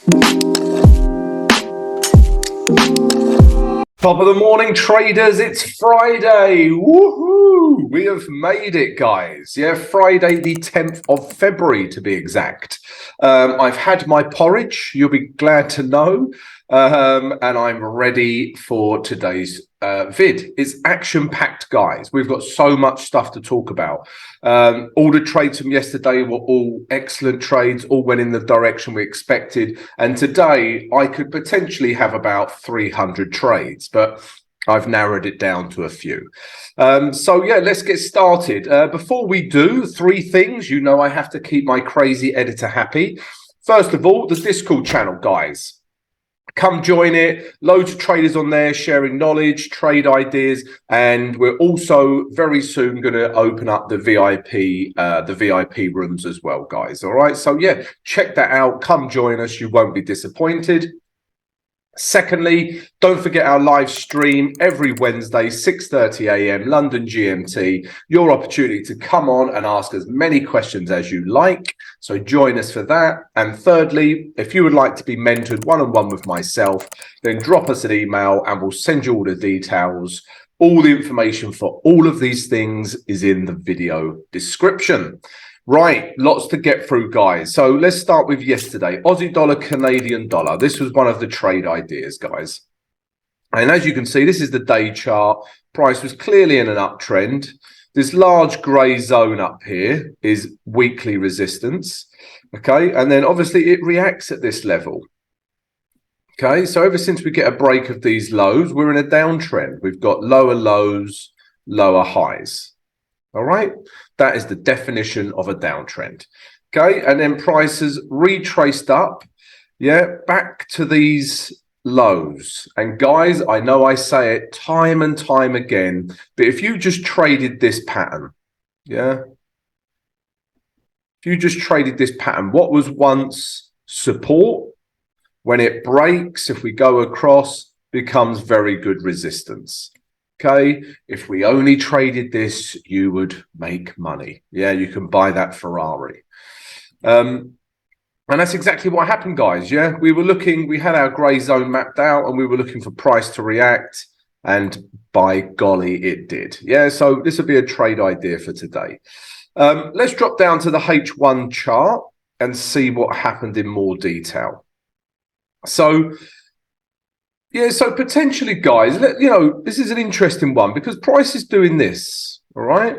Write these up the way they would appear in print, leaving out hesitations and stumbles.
Top of the morning, traders. It's Friday. Woohoo! We have made it, guys. Yeah, Friday, the 10th of February, to be exact. I've had my porridge, you'll be glad to know. And I'm ready for today's vid. It's action-packed, guys. We've got so much stuff to talk about. All the trades from yesterday were all excellent trades, all went in the direction we expected. And today, I could potentially have about 300 trades, but I've narrowed it down to a few. So yeah, let's get started. Before we do, three things. You know I have to keep my crazy editor happy. First of all, the Discord channel, guys. Come join it. Loads of traders on there sharing knowledge, trade ideas, and we're also very soon going to open up the VIP rooms as well, guys. All right. So yeah, check that out. Come join us. You won't be disappointed. Secondly, don't forget our live stream every Wednesday, 6:30 a.m. London GMT. Your opportunity to come on and ask as many questions as you like. So join us for that. And thirdly, if you would like to be mentored one-on-one with myself, then drop us an email and we'll send you all the details. All the information for all of these things is in the video description. Right, lots to get through, guys. So let's start with yesterday. Aussie dollar, Canadian dollar. This was one of the trade ideas, guys. And as you can see, this is the day chart. Price was clearly in an uptrend. This large grey zone up here is weekly resistance. Okay, and then obviously it reacts at this level. Okay, so ever since we get a break of these lows, we're in a downtrend. We've got lower lows, lower highs. All right, that is the definition of a downtrend. Okay, and then prices retraced up, yeah, back to these lows. And guys, I know I say it time and time again, but if you just traded this pattern, yeah, if you just traded this pattern, what was once support, when it breaks, if we go across, becomes very good resistance. Okay, if we only traded this, you would make money. Yeah, you can buy that Ferrari. And that's exactly what happened, guys. Yeah, we were looking, we had our grey zone mapped out and we were looking for price to react. And by golly, it did. Yeah, so this will be a trade idea for today. Let's drop down to the H1 chart and see what happened in more detail. So yeah, so potentially, guys, you know, this is an interesting one because price is doing this, all right?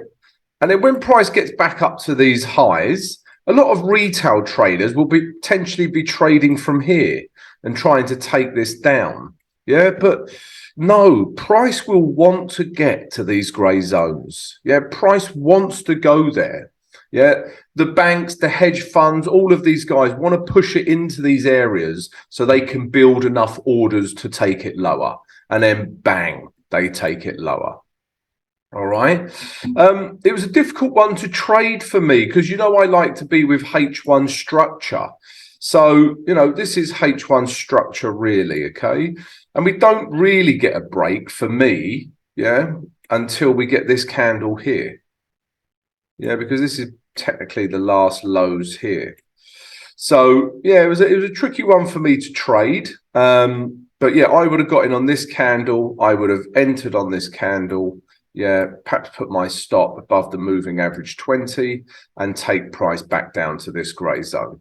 And then when price gets back up to these highs, a lot of retail traders will potentially be trading from here and trying to take this down. Yeah, but no, price will want to get to these grey zones. Yeah, price wants to go there. Yeah, the banks, the hedge funds, all of these guys want to push it into these areas so they can build enough orders to take it lower. And then bang, they take it lower. All right. It was a difficult one to trade for me because, you know, I like to be with H1 structure. So, you know, this is H1 structure really, okay? And we don't really get a break for me, yeah, until we get this candle here. Yeah, because this is technically the last lows here. So yeah, it was a tricky one for me to trade. But yeah, I would have got in on this candle. I would have entered on this candle. Yeah, perhaps put my stop above the moving average 20 and take price back down to this grey zone.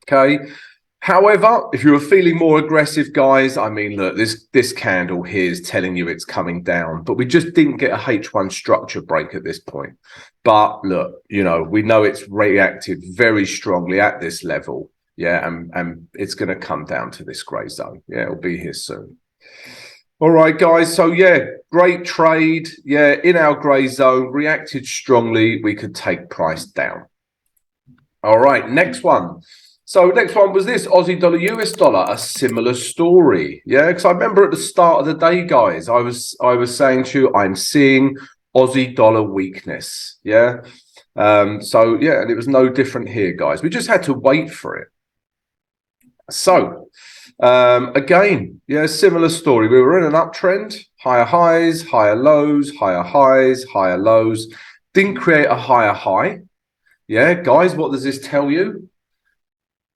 Okay. However, if you were feeling more aggressive, guys, I mean, look, this candle here is telling you it's coming down, but we just didn't get a H1 structure break at this point. But look, you know, we know it's reacted very strongly at this level. Yeah, and it's going to come down to this grey zone. Yeah, it'll be here soon. All right, guys. So yeah, great trade. Yeah, in our grey zone, reacted strongly. We could take price down. All right, next one. So next one was this Aussie dollar, US dollar, a similar story. Yeah, because I remember at the start of the day, guys, I was saying to you, I'm seeing Aussie dollar weakness. Yeah. So yeah, and it was no different here, guys. We just had to wait for it. So again, yeah, similar story. We were in an uptrend, higher highs, higher lows, higher highs, higher lows. Didn't create a higher high. Yeah, guys, what does this tell you?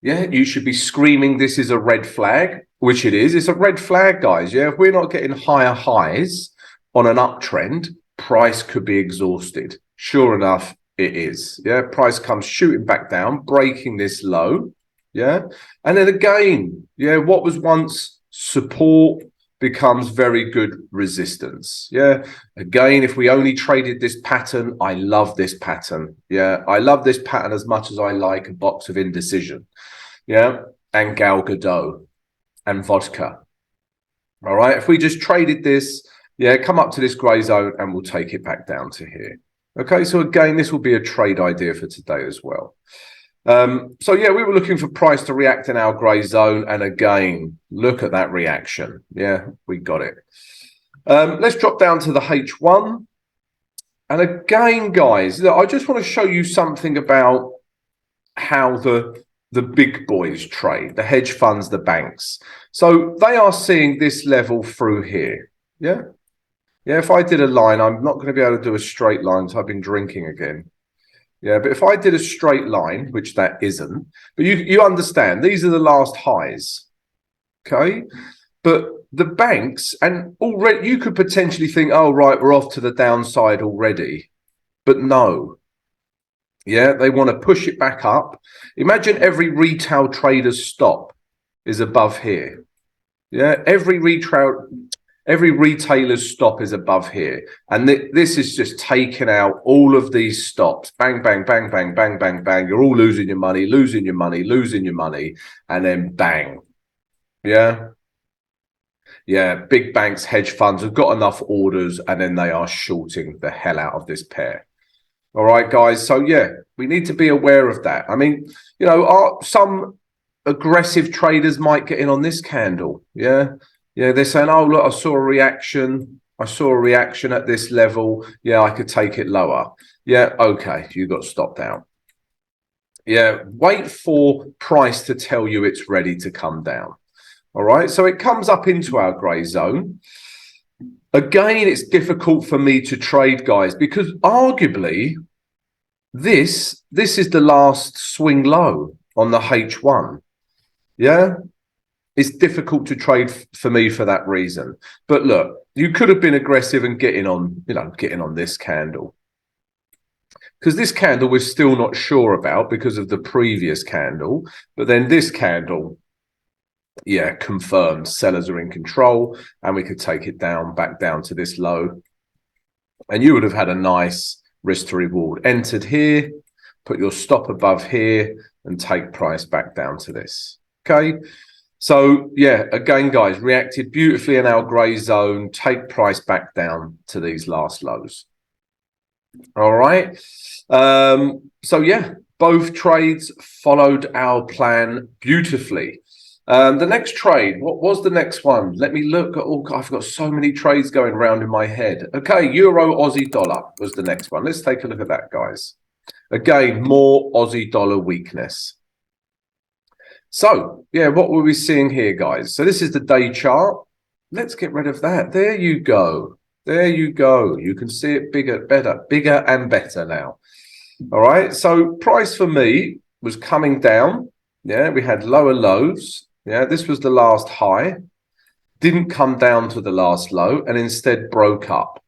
Yeah, you should be screaming, this is a red flag, which it is. It's a red flag, guys. Yeah, if we're not getting higher highs on an uptrend, price could be exhausted. Sure enough, it is. Yeah, price comes shooting back down, breaking this low. Yeah, and then again, yeah, what was once support becomes very good resistance. Yeah, again, if we only traded this pattern, I love this pattern. Yeah, I love this pattern as much as I like a box of indecision. Yeah, and Gal Gadot and vodka. All right, if we just traded this, yeah, come up to this grey zone and we'll take it back down to here. Okay, so again, this will be a trade idea for today as well. So yeah, we were looking for price to react in our grey zone, and again, look at that reaction. Yeah, we got it. Let's drop down to the H1. And again, guys, I just want to show you something about how the big boys trade, the hedge funds, the banks. So they are seeing this level through here. Yeah. Yeah, if I did a line, I'm not going to be able to do a straight line, so I've been drinking again. Yeah, but if I did a straight line, which that isn't, but you understand, these are the last highs. Okay. But the banks, and already you could potentially think, oh, right, we're off to the downside already. But no. Yeah, they want to push it back up. Imagine every retail trader's stop is above here. Yeah, every retailer's stop is above here. And this is just taking out all of these stops. Bang, bang, bang, bang, bang, bang, bang. You're all losing your money, losing your money, losing your money. And then bang. Yeah. Yeah, big banks, hedge funds have got enough orders, and then they are shorting the hell out of this pair. All right, guys. So, yeah, we need to be aware of that. I mean, you know, some aggressive traders might get in on this candle. Yeah. Yeah. They're saying, oh, look, I saw a reaction. I saw a reaction at this level. Yeah, I could take it lower. Yeah. Okay. You got stopped out. Yeah. Wait for price to tell you it's ready to come down. All right. So it comes up into our grey zone. Again, it's difficult for me to trade, guys, because arguably this is the last swing low on the H1. Yeah, it's difficult to trade for me for that reason. But look, you could have been aggressive and getting on this candle, because this candle we're still not sure about because of the previous candle. But then this candle, yeah, confirmed sellers are in control, and we could take it down back down to this low, and you would have had a nice risk to reward. Entered here, put your stop above here, and take price back down to this. Okay, so yeah, again, guys, reacted beautifully in our grey zone. Take price back down to these last lows. All right. So yeah, both trades followed our plan beautifully. The next trade, what was the next one? Let me look at all. I've got so many trades going around in my head. Okay, Euro Aussie dollar was the next one. Let's take a look at that, guys. Again, more Aussie dollar weakness. So yeah, what were we seeing here, guys? So this is the day chart. Let's get rid of that. There you go. There you go. You can see it bigger and better now. All right. So price for me was coming down. Yeah, we had lower lows. Yeah, this was the last high. Didn't come down to the last low and instead broke up.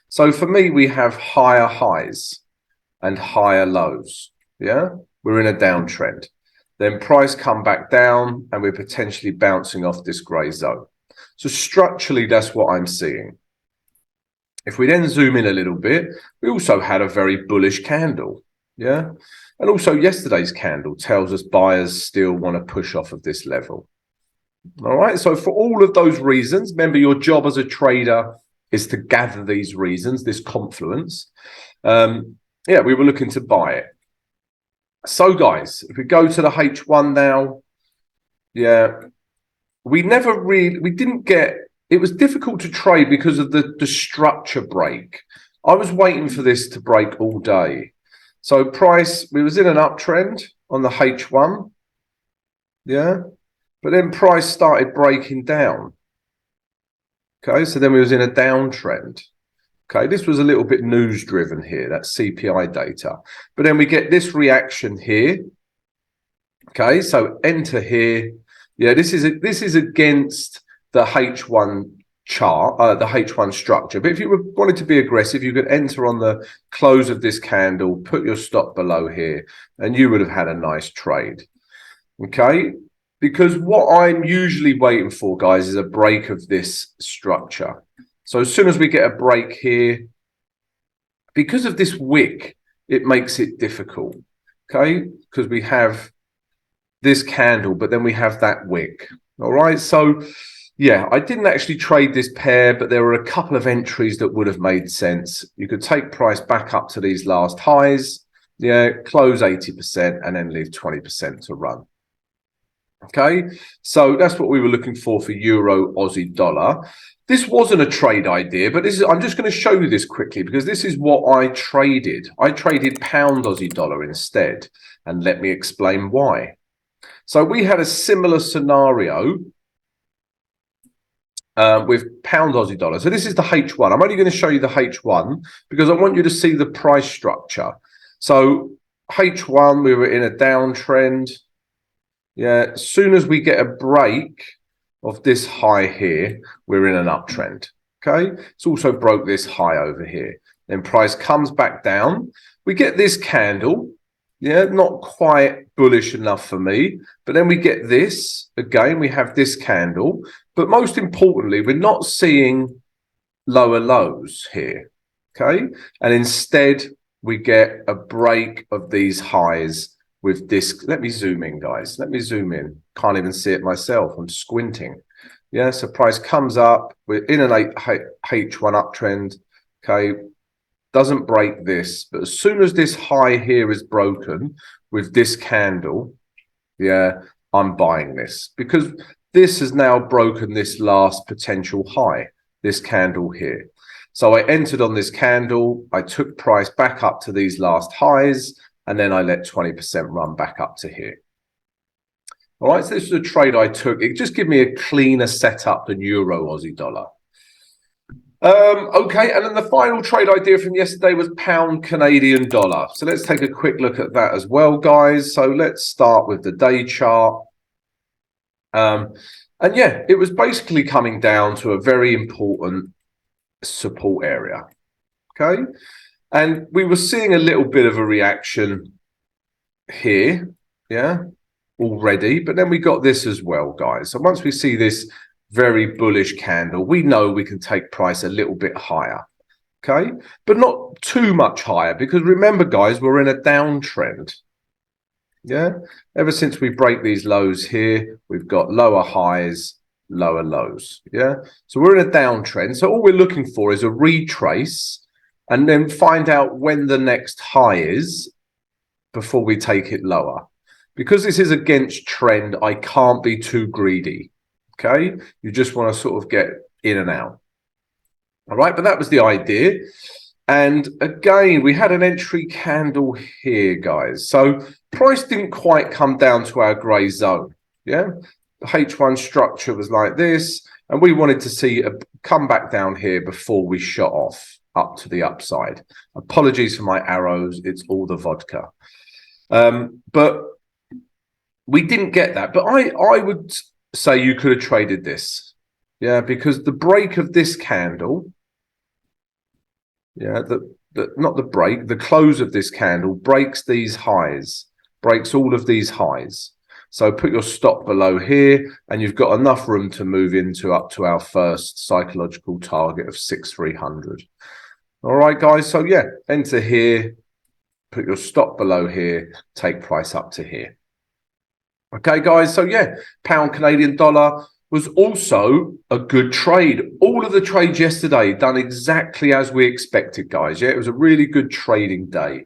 So for me, we have higher highs and higher lows. Yeah, we're in a downtrend. Then price come back down and we're potentially bouncing off this grey zone. So structurally, that's what I'm seeing. If we then zoom in a little bit, we also had a very bullish candle. Yeah. And also yesterday's candle tells us buyers still want to push off of this level. All right. So for all of those reasons, remember your job as a trader is to gather these reasons, this confluence. Yeah, we were looking to buy it. So guys, if we go to the H1 now, yeah, we didn't get, it was difficult to trade because of the structure break. I was waiting for this to break all day. So price, we was in an uptrend on the H1. Yeah. But then price started breaking down. Okay. So then we was in a downtrend. Okay. This was a little bit news driven here. That's CPI data. But then we get this reaction here. Okay, so enter here. Yeah, this is against the H1 chart, the H1 structure. But if you wanted to be aggressive, you could enter on the close of this candle, put your stop below here, and you would have had a nice trade. Okay, because what I'm usually waiting for, guys, is a break of this structure. So as soon as we get a break here, because of this wick, it makes it difficult. Okay, because we have this candle, but then we have that wick. All right, so yeah, I didn't actually trade this pair, but there were a couple of entries that would have made sense. You could take price back up to these last highs, yeah, close 80% and then leave 20% to run. Okay, so that's what we were looking for Euro Aussie dollar. This wasn't a trade idea, but this is, I'm just going to show you this quickly because this is what I traded. I traded pound Aussie dollar instead, and let me explain why. So we had a similar scenario with pound Aussie dollar. So this is the H1. I'm only going to show you the H1 because I want you to see the price structure. So H1, we were in a downtrend. Yeah, as soon as we get a break of this high here, we're in an uptrend. Okay, it's also broke this high over here. Then price comes back down. We get this candle. Yeah, not quite bullish enough for me. But then we get this. Again, we have this candle. But most importantly, we're not seeing lower lows here. Okay, and instead we get a break of these highs with this. Let me zoom in, guys. Let me zoom in. Can't even see it myself. I'm squinting. Yeah, so price comes up. We're in an H1 uptrend. Okay, doesn't break this, but as soon as this high here is broken with this candle, yeah, I'm buying this because this has now broken this last potential high, this candle here. So I entered on this candle, I took price back up to these last highs, and then I let 20% run back up to here. All right, so this is a trade I took. It just gave me a cleaner setup than Euro Aussie dollar. Okay, and then the final trade idea from yesterday was pound Canadian dollar. So let's take a quick look at that as well, guys. So let's start with the day chart. And yeah, it was basically coming down to a very important support area. Okay, and we were seeing a little bit of a reaction here, yeah, already, but then we got this as well, guys. So once we see this very bullish candle, we know we can take price a little bit higher, okay, but not too much higher, because remember, guys, we're in a downtrend. Yeah, ever since we break these lows here, we've got lower highs, lower lows. Yeah, so we're in a downtrend. So all we're looking for is a retrace and then find out when the next high is before we take it lower. Because this is against trend, I can't be too greedy. Okay, you just want to sort of get in and out. All right, but that was the idea. And again, we had an entry candle here, guys. So price didn't quite come down to our gray zone. Yeah, the H1 structure was like this, and we wanted to see a come back down here before we shot off up to the upside. Apologies for my arrows, it's all the vodka. But we didn't get that. But I would say you could have traded this. Yeah, because the break of this candle, yeah, not the break, the close of this candle breaks these highs, breaks all of these highs. So put your stop below here, and you've got enough room to move into up to our first psychological target of 6,300. All right, guys. So yeah, enter here, put your stop below here, take price up to here. Okay, guys. So yeah, pound Canadian dollar was also a good trade. All of the trades yesterday done exactly as we expected, guys. Yeah, it was a really good trading day.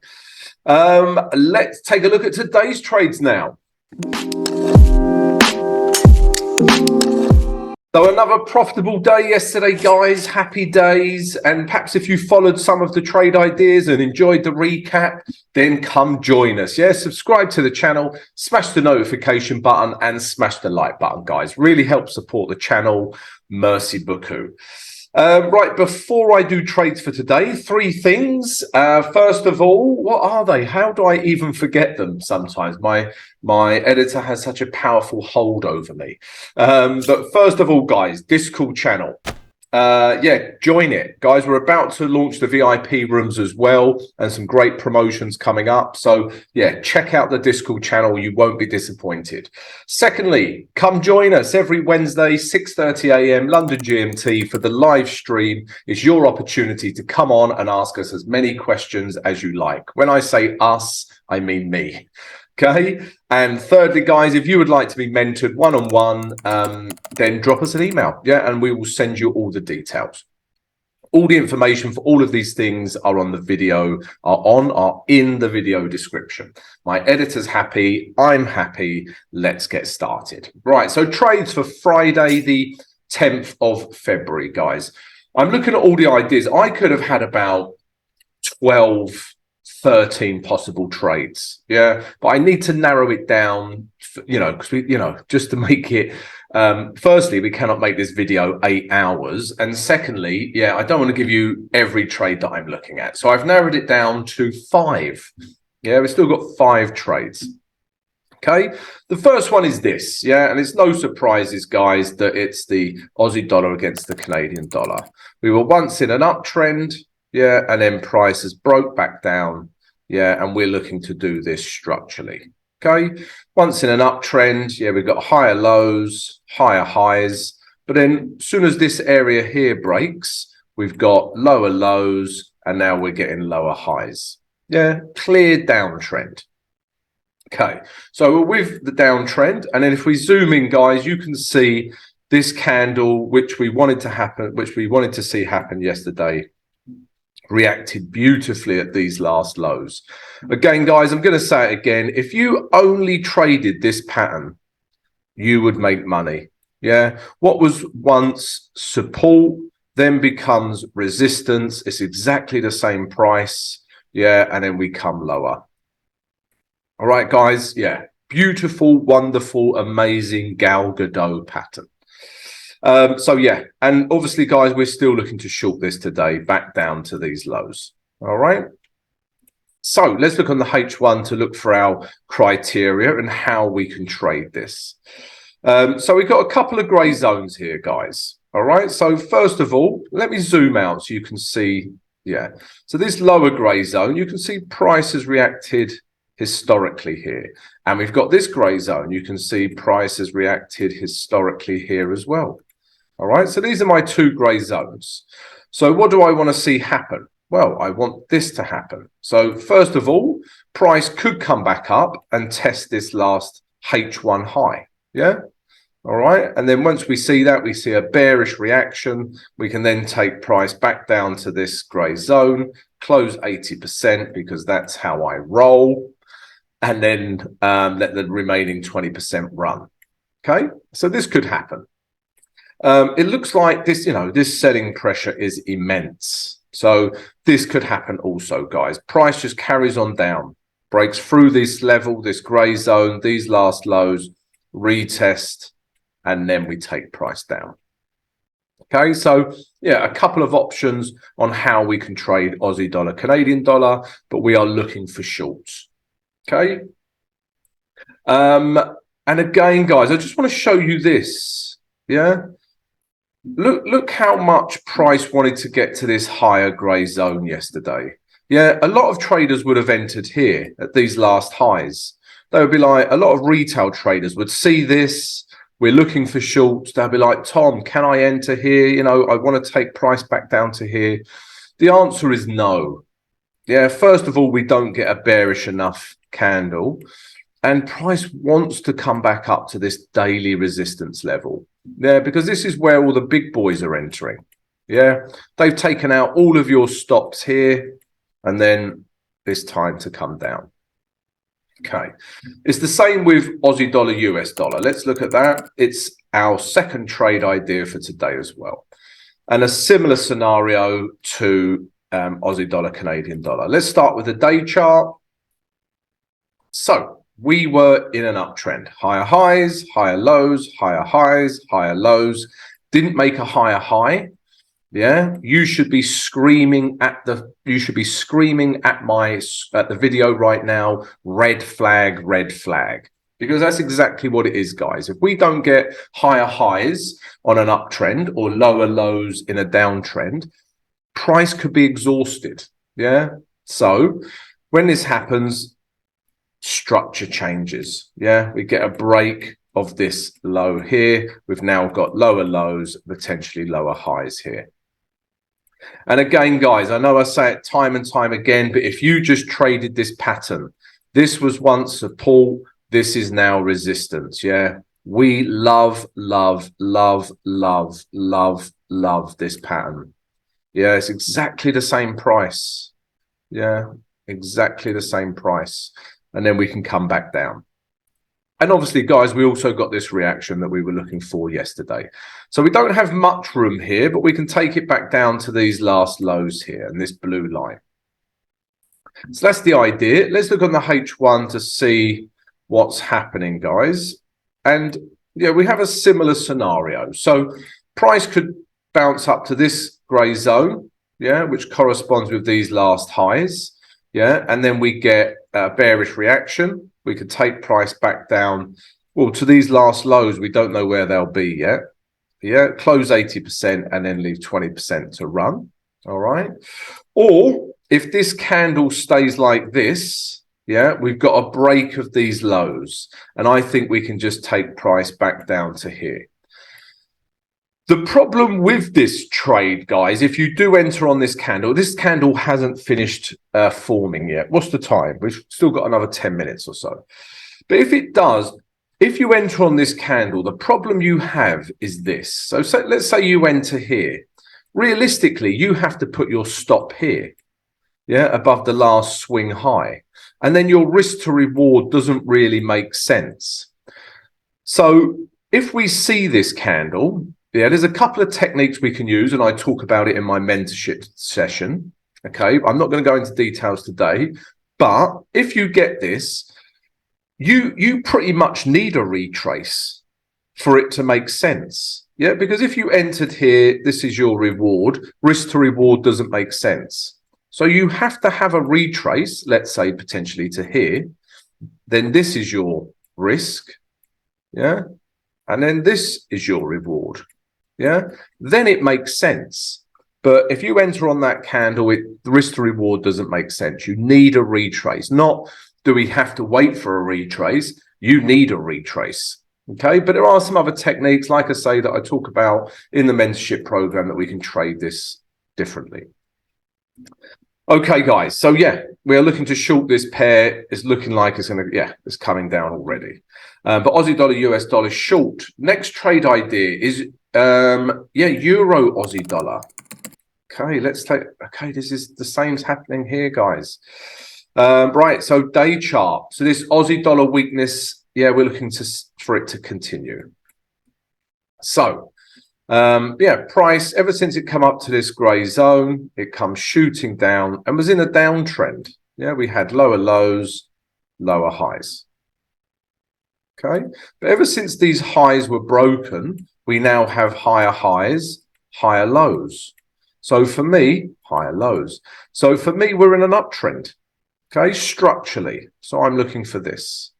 Let's take a look at today's trades now. So another profitable day yesterday, guys. Happy days. And perhaps if you followed some of the trade ideas and enjoyed the recap, then come join us. Yeah, subscribe to the channel, smash the notification button and smash the like button, guys. Really help support the channel. Merci beaucoup. Right, before I do trades for today, three things. First of all, what are they? How do I even forget them sometimes? My editor has such a powerful hold over me. But first of all, guys, Discord channel. Yeah, join it, guys. We're about to launch the VIP rooms as well, and some great promotions coming up. So yeah, check out the Discord channel. You won't be disappointed. Secondly, come join us every Wednesday, 6:30 a.m. London GMT for the live stream. It's your opportunity to come on and ask us as many questions as you like. When I say us, I mean me. Okay. And thirdly, guys, if you would like to be mentored one-on-one, then drop us an email. Yeah. And we will send you all the details. All the information for all of these things are on the video, are in the video description. My editor's happy. I'm happy. Let's get started. Right. So trades for Friday, the 10th of February, guys. I'm looking at all the ideas. I could have had about 12, 13 possible trades, yeah, but I need to narrow it down, because we, just to make it, firstly, we cannot make this video 8 hours, and secondly, yeah, I don't want to give you every trade that I'm looking at, so I've narrowed it down to 5. Yeah, we've still got 5 trades. Okay, the first one is this, yeah, and it's no surprises, guys, that it's the Aussie dollar against the Canadian dollar. We were once in an uptrend. Yeah, and then prices broke back down. Yeah, and we're looking to do this structurally. Okay, once in an uptrend, yeah, we've got higher lows, higher highs. But then as soon as this area here breaks, we've got lower lows, and now we're getting lower highs. Yeah, clear downtrend. Okay, so we're with the downtrend. And then if we zoom in, guys, you can see this candle, which we wanted to see happen yesterday, reacted beautifully at these last lows. Again, guys, I'm going to say it again. If you only traded this pattern, you would make money. Yeah. What was once support then becomes resistance. It's exactly the same price. Yeah. And then we come lower. All right, guys. Yeah. Beautiful, wonderful, amazing Gal Gadot pattern. So yeah, and obviously, guys, we're still looking to short this today back down to these lows. All right. So let's look on the H1 to look for our criteria and how we can trade this. So we've got a couple of gray zones here, guys. All right. So first of all, let me zoom out so you can see. Yeah. So this lower gray zone, you can see price has reacted historically here. And we've got this gray zone. You can see price has reacted historically here as well. All right, so these are my 2 gray zones. So what do I want to see happen? Well, I want this to happen. So first of all, price could come back up and test this last H1 high. Yeah. All right. And then once we see that, we see a bearish reaction. We can then take price back down to this gray zone, close 80% because that's how I roll. And then let the remaining 20% run. Okay. So this could happen. It looks like this, this selling pressure is immense. So this could happen also, guys. Price just carries on down, breaks through this level, this gray zone, these last lows, retest, and then we take price down. Okay, so yeah, a couple of options on how we can trade Aussie dollar, Canadian dollar, but we are looking for shorts. Okay. And again, guys, I just want to show you this. Yeah. Look how much price wanted to get to this higher gray zone yesterday. Yeah, a lot of traders would have entered here at these last highs. They would be like, a lot of retail traders would see this. We're looking for shorts. They'll be like, Tom, can I enter here? I want to take price back down to here. The answer is no. Yeah, first of all, we don't get a bearish enough candle. And price wants to come back up to this daily resistance level. Yeah, because this is where all the big boys are entering. Yeah, they've taken out all of your stops here, and then it's time to come down. Okay, it's the same with Aussie dollar, US dollar. Let's look at that. It's our second trade idea for today as well. And a similar scenario to Aussie dollar, Canadian dollar. Let's start with the day chart. So we were in an uptrend, higher highs, higher lows, higher highs, higher lows, didn't make a higher high. Yeah, you should be screaming at the video right now, red flag, because that's exactly what it is, guys. If we don't get higher highs on an uptrend or lower lows in a downtrend, price could be exhausted. Yeah, so when this happens, structure changes. Yeah, we get a break of this low here. We've now got lower lows, potentially lower highs here. And again, guys, I know I say it time and time again, but if you just traded this pattern, this was once support, this is now resistance. Yeah, we love this pattern. Yeah, it's exactly the same price. Yeah, exactly the same price. And then we can come back down. And obviously, guys, we also got this reaction that we were looking for yesterday. So we don't have much room here, but we can take it back down to these last lows here and this blue line. So that's the idea. Let's look on the H1 to see what's happening, guys. And yeah, we have a similar scenario. So price could bounce up to this gray zone, yeah, which corresponds with these last highs. Yeah, and then we get a bearish reaction. We could take price back down, well, to these last lows. We don't know where they'll be yet. Yeah, close 80% and then leave 20% to run. All right. Or if this candle stays like this, yeah, we've got a break of these lows. And I think we can just take price back down to here. The problem with this trade, guys, if you do enter on this candle hasn't finished forming yet. What's the time? We've still got another 10 minutes or so. But if it does, if you enter on this candle, the problem you have is this. So let's say you enter here. Realistically, you have to put your stop here, yeah, above the last swing high. And then your risk to reward doesn't really make sense. So if we see this candle, yeah, there's a couple of techniques we can use, and I talk about it in my mentorship session. Okay, I'm not going to go into details today, but if you get this, you pretty much need a retrace for it to make sense. Yeah, because if you entered here, this is your reward. Risk to reward doesn't make sense. So you have to have a retrace, let's say potentially to here. Then this is your risk. Yeah, and then this is your reward. Yeah, then it makes sense. But if you enter on that candle, the risk to reward doesn't make sense. You need a retrace. Not do we have to wait for a retrace? You need a retrace. Okay, but there are some other techniques, like I say, that I talk about in the mentorship program that we can trade this differently. Okay, guys. So yeah, we are looking to short this pair. It's looking like it's going to, yeah, it's coming down already. But Aussie dollar, US dollar short. Next trade idea is Euro Aussie dollar. Okay, let's take, okay, this is the same's happening here, guys. Right, so day chart. So this Aussie dollar weakness, yeah, we're looking for it to continue. So yeah, price, ever since it come up to this gray zone, it comes shooting down and was in a downtrend. Yeah, we had lower lows, lower highs. Okay, but ever since these highs were broken, we now have higher highs, higher lows. So for me, higher lows. So for me, we're in an uptrend, okay, structurally. So I'm looking for this.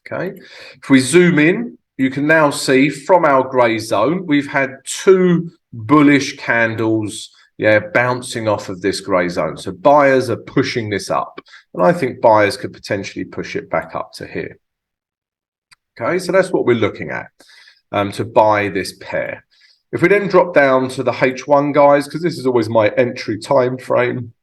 Okay, if we zoom in, you can now see from our gray zone, we've had two bullish candles, yeah, bouncing off of this gray zone. So buyers are pushing this up, and I think buyers could potentially push it back up to here. Okay, so that's what we're looking at to buy this pair. If we then drop down to the H1, guys, because this is always my entry time frame.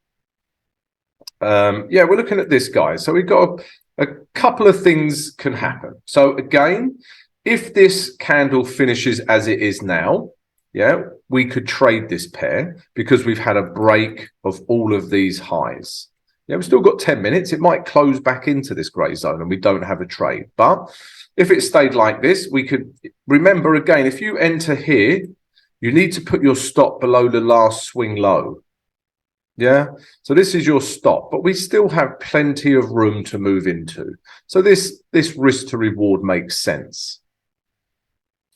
Yeah, we're looking at this, guys. So we've got a couple of things can happen. So again, if this candle finishes as it is now, yeah, we could trade this pair because we've had a break of all of these highs. Yeah, we've still got 10 minutes. It might close back into this gray zone and we don't have a trade. But if it stayed like this, we could remember again, if you enter here, you need to put your stop below the last swing low. Yeah, so this is your stop, but we still have plenty of room to move into. So this risk to reward makes sense.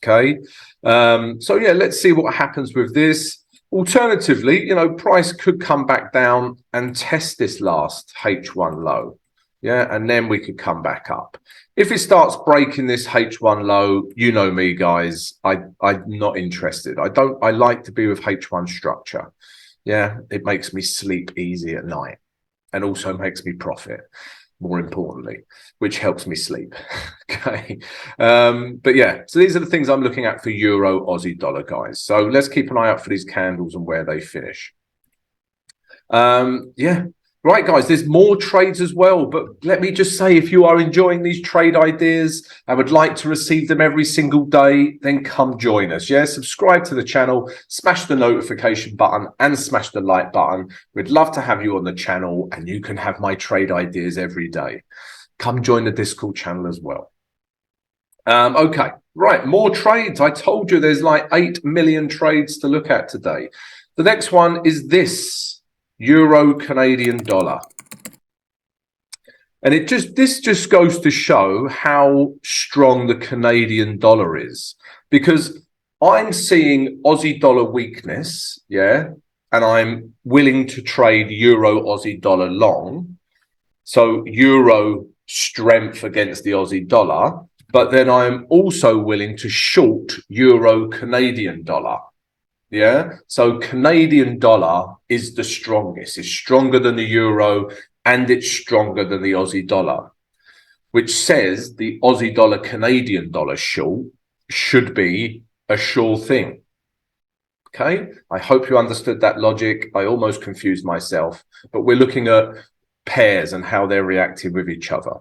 Okay, so yeah, let's see what happens with this. Alternatively, you know, price could come back down and test this last H1 low. Yeah, and then we could come back up. If it starts breaking this H1 low, you know me, guys, I'm not interested. I like to be with H1 structure. Yeah, it makes me sleep easy at night and also makes me profit, more importantly, which helps me sleep. Okay. But yeah, so these are the things I'm looking at for Euro Aussie dollar, guys. So let's keep an eye out for these candles and where they finish. Yeah. Right, guys, there's more trades as well, but let me just say, if you are enjoying these trade ideas and would like to receive them every single day, then come join us. Yeah, subscribe to the channel, smash the notification button and smash the like button. We'd love to have you on the channel and you can have my trade ideas every day. Come join the Discord channel as well. Okay, right, more trades. I told you there's like 8 million trades to look at today. The next one is this. Euro Canadian dollar. And this just goes to show how strong the Canadian dollar is, because I'm seeing Aussie dollar weakness, yeah, and I'm willing to trade Euro Aussie dollar long. So Euro strength against the Aussie dollar, but then I'm also willing to short Euro Canadian dollar. Yeah, so Canadian dollar is the strongest. It's stronger than the euro and it's stronger than the Aussie dollar, which says the Aussie dollar Canadian dollar short should be a sure thing. Okay, I hope you understood that logic. I almost confused myself, but we're looking at pairs and how they're reacting with each other.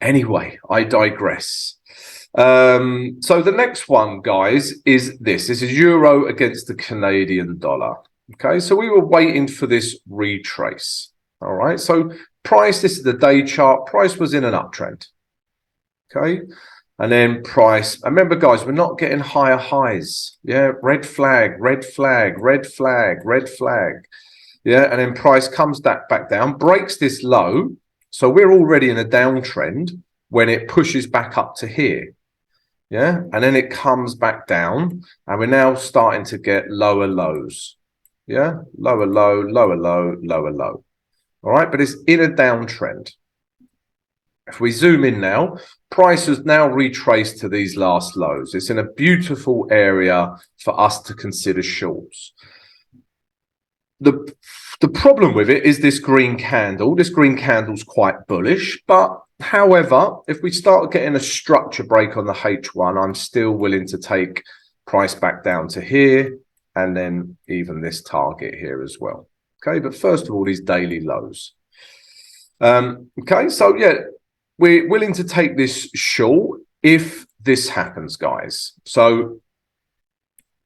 Anyway, I digress. So the next one, guys, is this. This is euro against the Canadian dollar. Okay, so we were waiting for this retrace. All right, so price, this is the day chart. Price was in an uptrend. Okay, and then price, remember, guys, we're not getting higher highs. Yeah, red flag, red flag, red flag, red flag. Yeah, and then price comes back down, breaks this low. So we're already in a downtrend when it pushes back up to here. Yeah, and then it comes back down and we're now starting to get lower lows. Yeah, lower low, lower low, lower low. All right, but it's in a downtrend. If we zoom in now, price has now retraced to these last lows. It's in a beautiful area for us to consider shorts. The problem with it is this green candle. This green candle's quite bullish, but however, if we start getting a structure break on the H1, I'm still willing to take price back down to here and then even this target here as well. Okay, but first of all, these daily lows. Okay, so yeah, we're willing to take this short if this happens, guys. So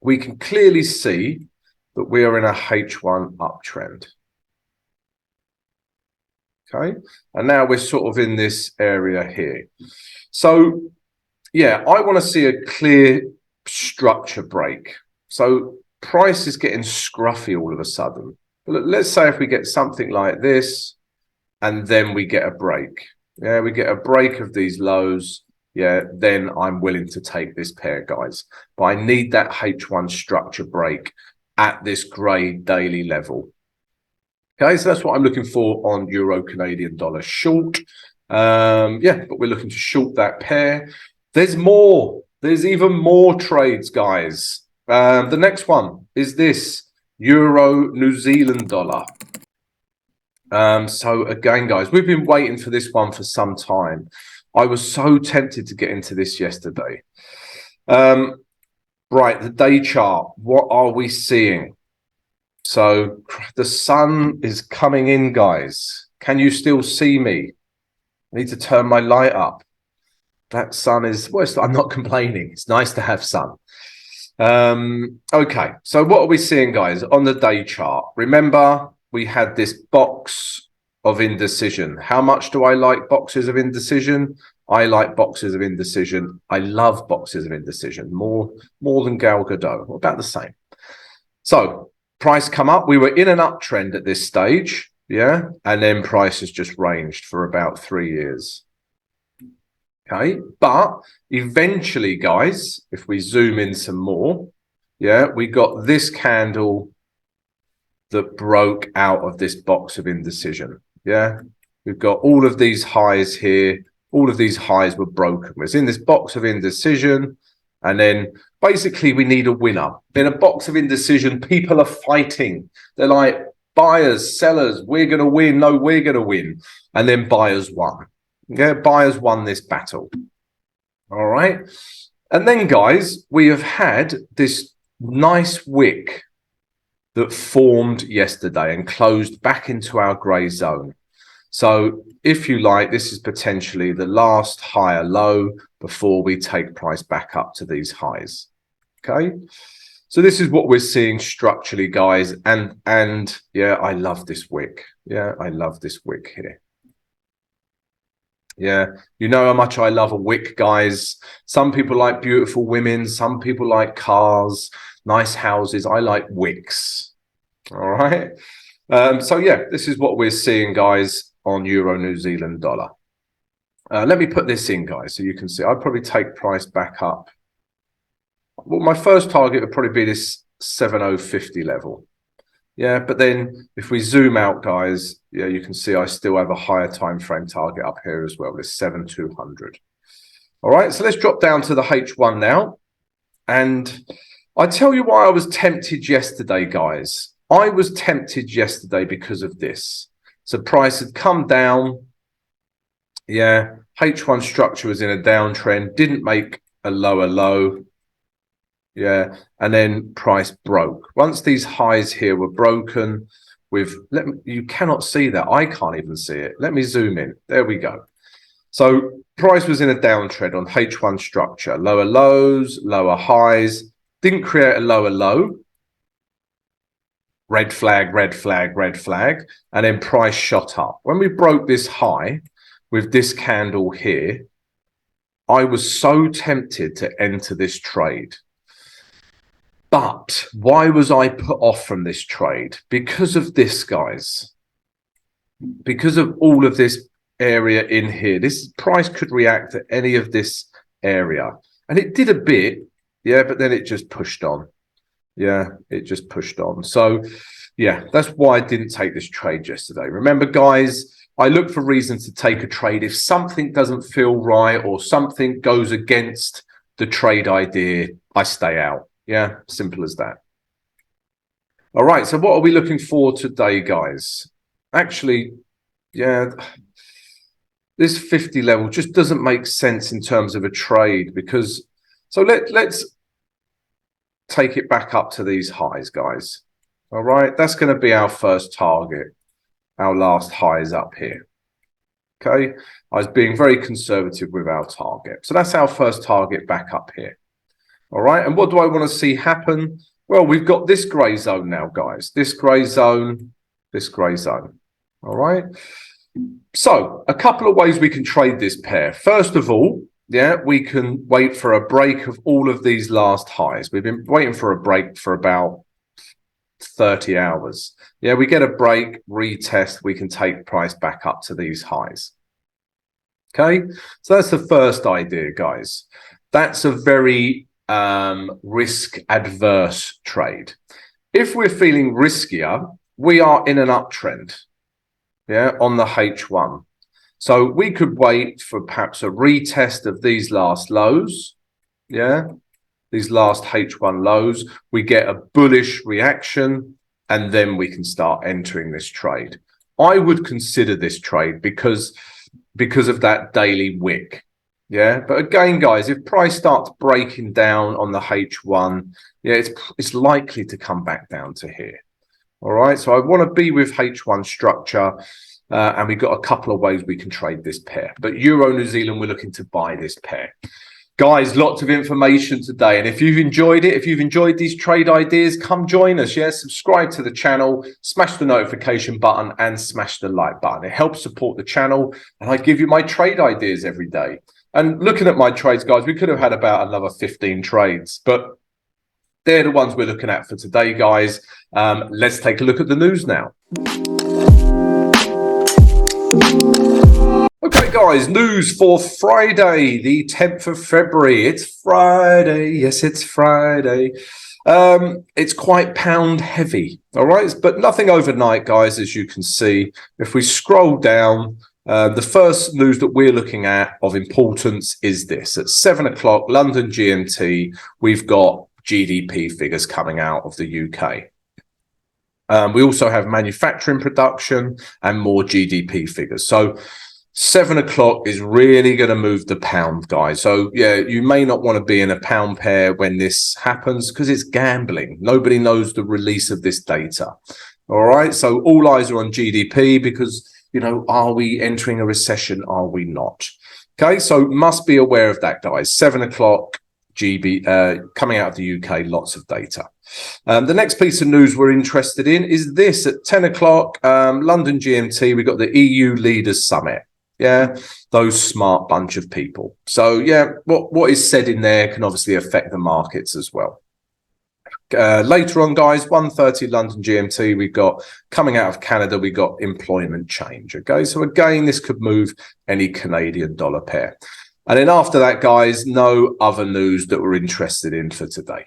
we can clearly see that we are in a H1 uptrend. Okay, and now we're sort of in this area here. So yeah, I want to see a clear structure break. So price is getting scruffy all of a sudden. But let's say if we get something like this and then we get a break. Yeah, we get a break of these lows. Yeah, then I'm willing to take this pair, guys. But I need that H1 structure break at this grey daily level. Okay, so that's what I'm looking for on Euro Canadian dollar short. Yeah, but we're looking to short that pair. There's more. There's even more trades, guys. The next one is this Euro New Zealand dollar. So again, guys, we've been waiting for this one for some time. I was so tempted to get into this yesterday. Right, the day chart. What are we seeing? So the sun is coming in, guys. Can you still see me? I need to turn my light up. That sun is, well, I'm not complaining. It's nice to have sun. Okay, so what are we seeing, guys, on the day chart? Remember, we had this box of indecision. How much do I like boxes of indecision? I like boxes of indecision. I love boxes of indecision more than Gal Gadot, about the same. So price come up. We were in an uptrend at this stage, yeah, and then price has just ranged for about 3 years. Okay, but eventually, guys, if we zoom in some more, Yeah, we got this candle that broke out of this box of indecision. Yeah, we've got all of these highs here. All of these highs were broken. It's in this box of indecision. And then basically we need a winner. In a box of indecision, people are fighting. They're like, buyers, sellers, we're going to win. No, we're going to win. And then buyers won. Yeah, buyers won this battle. All right. And then, guys, we have had this nice wick that formed yesterday and closed back into our grey zone. So if you like, this is potentially the last higher low before we take price back up to these highs. Okay. So this is what we're seeing structurally, guys. And yeah, I love this wick. Yeah, I love this wick here. Yeah, you know how much I love a wick, guys. Some people like beautiful women. Some people like cars, nice houses. I like wicks. All right. So yeah, this is what we're seeing, guys, on Euro New Zealand dollar. Let me put this in, guys, so you can see. I'd probably take price back up. Well, my first target would probably be this 7050 level. Yeah, but then if we zoom out, guys, yeah, you can see I still have a higher time frame target up here as well, this 7200. All right, so let's drop down to the H1 now. And I tell you why I was tempted yesterday, guys. I was tempted yesterday because of this. So price had come down. Yeah, H1 structure was in a downtrend, didn't make a lower low. Yeah, and then price broke. Once these highs here were broken, you cannot see that. I can't even see it. Let me zoom in. There we go. So price was in a downtrend on H1 structure. Lower lows, lower highs. Didn't create a lower low. Red flag, red flag, red flag. And then price shot up. When we broke this high with this candle here, I was so tempted to enter this trade. But why was I put off from this trade? Because of this, guys. Because of all of this area in here. This price could react to any of this area. And it did a bit, yeah, but then it just pushed on. Yeah, it just pushed on. So, yeah, that's why I didn't take this trade yesterday. Remember, guys, I look for reasons to take a trade. If something doesn't feel right or something goes against the trade idea, I stay out. Yeah, simple as that. All right, so what are we looking for today, guys? Actually, yeah, this 50 level just doesn't make sense in terms of a trade because, so let's take it back up to these highs, guys. All right, that's going to be our first target. Our last high is up here. Okay, I was being very conservative with our target. So that's our first target back up here. All right, and what do I want to see happen? Well, we've got this grey zone now, guys. This grey zone, this grey zone. All right. So a couple of ways we can trade this pair. First of all, yeah, we can wait for a break of all of these last highs. We've been waiting for a break for about 30 hours. Yeah, we get a break, retest, we can take price back up to these highs. Okay, so that's the first idea, guys. That's a very risk adverse trade. If we're feeling riskier, we are in an uptrend, yeah, on the H1. So we could wait for perhaps a retest of these last lows, yeah, these last H1 lows. We get a bullish reaction and then we can start entering this trade. I would consider this trade because of that daily wick. Yeah, but again, guys, if price starts breaking down on the H1, yeah, it's likely to come back down to here. All right, so I want to be with H1 structure, and we've got a couple of ways we can trade this pair. But Euro New Zealand, we're looking to buy this pair. Guys, lots of information today. And if you've enjoyed it, if you've enjoyed these trade ideas, come join us. Yeah, subscribe to the channel, smash the notification button and smash the like button. It helps support the channel. And I give you my trade ideas every day. And looking at my trades, guys, we could have had about another 15 trades, but they're the ones we're looking at for today, guys. Let's take a look at the news now. Okay, guys, news for Friday, the 10th of February. It's Friday. Yes, it's Friday. It's quite pound heavy, all right, but nothing overnight, guys. As you can see, if we scroll down, the first news that we're looking at of importance is this: at 7 o'clock London GMT, we've got GDP figures coming out of the UK. We also have manufacturing production and more GDP figures. So 7 o'clock is really going to move the pound, guys. So yeah, you may not want to be in a pound pair when this happens because it's gambling. Nobody knows the release of this data. All right. So all eyes are on GDP because, you know, are we entering a recession? Are we not? Okay. So must be aware of that, guys. 7 o'clock coming out of the UK, lots of data. The next piece of news we're interested in is this: at 10 o'clock London GMT, we've got the EU Leaders Summit. Yeah, those smart bunch of people. So yeah, what is said in there can obviously affect the markets as well. Later on, guys, 1:30 London GMT, we've got coming out of Canada, we got employment change. Okay, so again, this could move any Canadian dollar pair. And then after that, guys, no other news that we're interested in for today.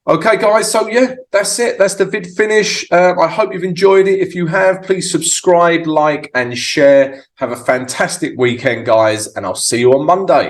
Okay, guys, so yeah, that's it. That's the vid finish. I hope you've enjoyed it. If you have, please subscribe, like, and share. Have a fantastic weekend, guys, and I'll see you on Monday.